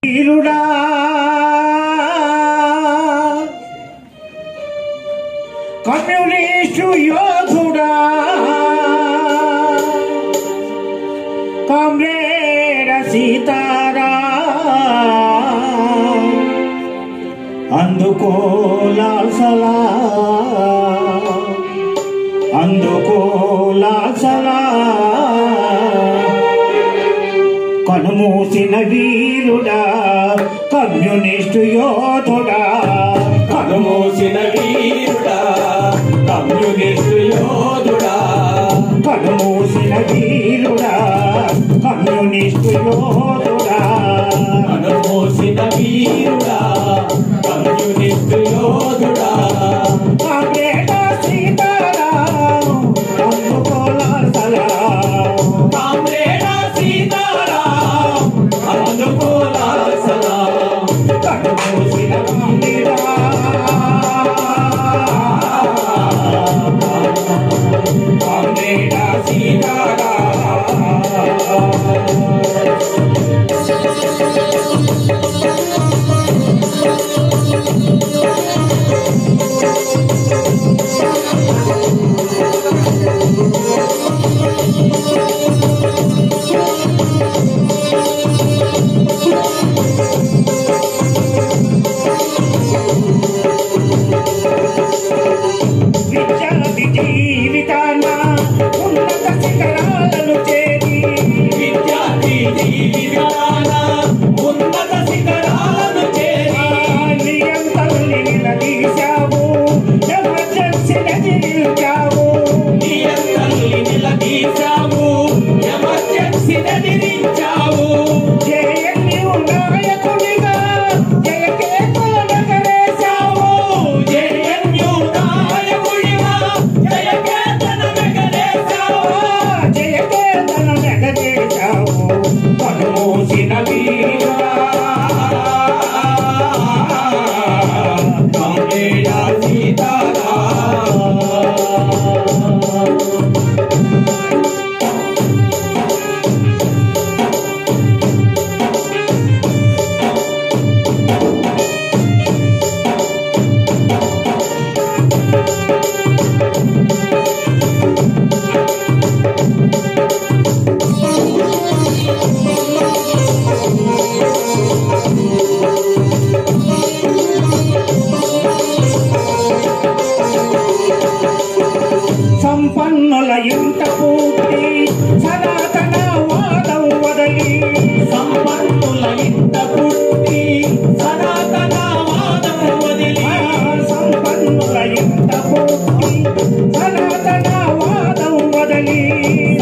వీరుడా communist యోధుడా comrade Sitaram అందుకో లాల్ సలాం అందుకో లాల్ సలాం కనుమూసిన వీరుడా కమ్యూనిస్టు యోధుడా కనుమూసిన వీరుడా కమ్యూనిస్టు యోధుడా కనుమూసిన వీరుడా కమ్యూనిస్టు యోధుడా కనుమూసిన వీరుడా కమ్యూనిస్టు యోధుడా కామ్రేడ్ సీతారాం అందుకో లాల్ సలాం కామ్రేడ్ సీతారాం అందుకో లాల్ సలాం కనుమూసిన వీరుడా కామ్రేడ్ సీతారాం విద్యార్థి జీవితాన ఉన్నత శిఖరాలను చేరి విద్యార్థి జీవితాన ఉన్నత శిఖరాలను చేరి నియంతల్ని నిలదీశావు ఎమర్జెన్సీని నిలిచావు నియంతల్ని నిలదీశావు ఎమర్జెన్సీని నిలిచావు జేఎన్యూ నాయకుడిగా జయకేతలు ఎగరేశావు జేఎన్యూ నాయకుడిగా జయకేతనం ఎగరేశావు జయకేతలు ఎగరేశావు కనుమూసిన వీరుడా కామ్రేడ్ సీతారాం సంపన్నుల ఇంట పూర్తి సనాతన వాదం వదలి సంపన్నుల ఇంట పుట్టి సనాతన వాదం వదిలి సంపన్నుల ఇంట పూర్తి సనాతన వాదం వదలి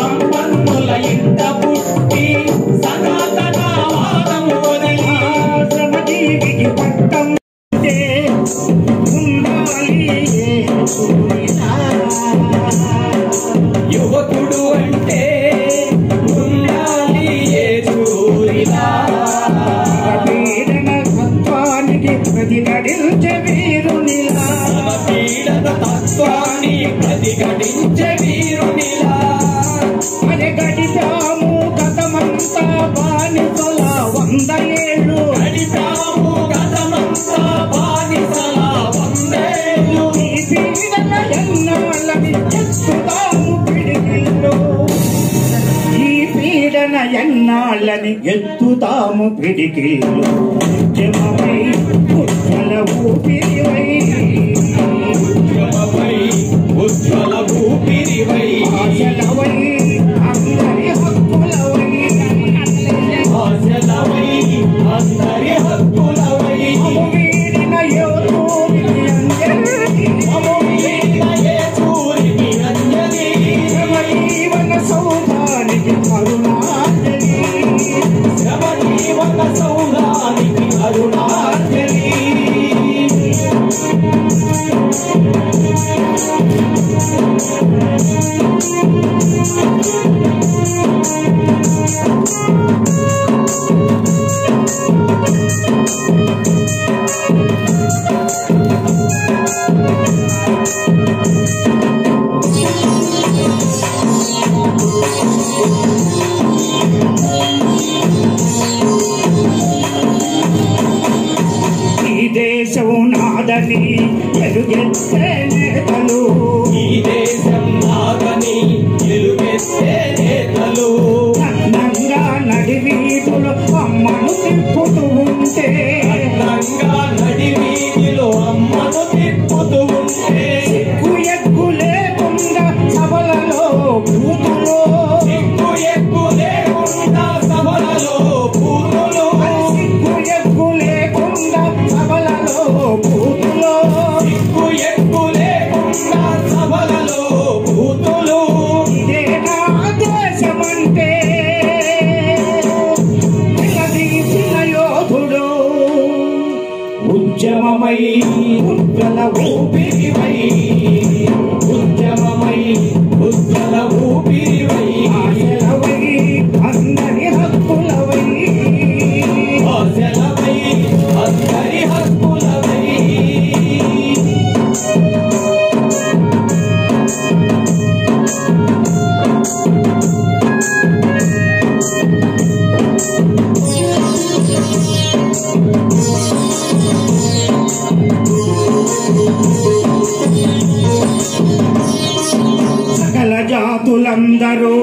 సంపన్నుల ఇంట పుట్టి సనాతన వాదం వదిలి శ్రమజీవికి పట్టం ఉండాలి యువకుడు అంటే ఉండాలి ఏ సూరిలా పీడన తత్వానికి ప్రతిఘటించే వీరునిలా పీడన తత్వాన్ని ప్రతిఘటించే వీరునిలా అది గడిపాము గతమంతా బానిసల 100 ఏళ్ళు గడిపాము గతమంతా బానిసల 100 ఏళ్ళు ఈ పీడన ఎన్నాళ్ళని ఎత్తుతాము పిడికిల్లో ఈ పీడన ఎన్నాళ్ళని ఎత్తుతాము పిడికిల్లో ఉద్యమమై ఉజ్వల ఊపిరివై ఉద్యమమై ఉజ్వల ఊపిరివై ఆశలవై అందరి హక్కులవై ఆశలవై అందరి హక్కులవై వీడిన యోధుడికి అంజలి మమోదీన యేసూరికి అంజలి జీవన సౌధానికి కరుణాంజలి శ్రమజీవన సౌధానికి అరుణాంజలి నాదని ఎలుగెత్తే నేతలు ఈ దేశం నాదని ఎలుగెత్తే నేతలు నంగా నడి వీధులు అమ్మను తిప్పుతూ ఉంటే నంగా నడి వీధిలో అమ్మను తిప్పుతూ ఉంటే సిగ్గు ఎగ్గు లేకుండా సభలలో బూతులో సిగ్గు ఎగ్గు లేకుండా సభలలో బూతులు సిగ్గు ఎగ్గు లేకుండా సభలలో బూతులో సిగ్గు ఎగ్గు లేకుండా సభలలో బూతులు ఇదే నా దేశమంటే నిలదీసిన యోధుడు ఉద్యమమై ఉజ్వల ఊపిరివై ఉద్యమమై ఉజ్వల ఊపిరివై ఆశలవై అందరి హక్కులవై ఆశలవై అందరి హక్కులవై సకల జాతులందరూ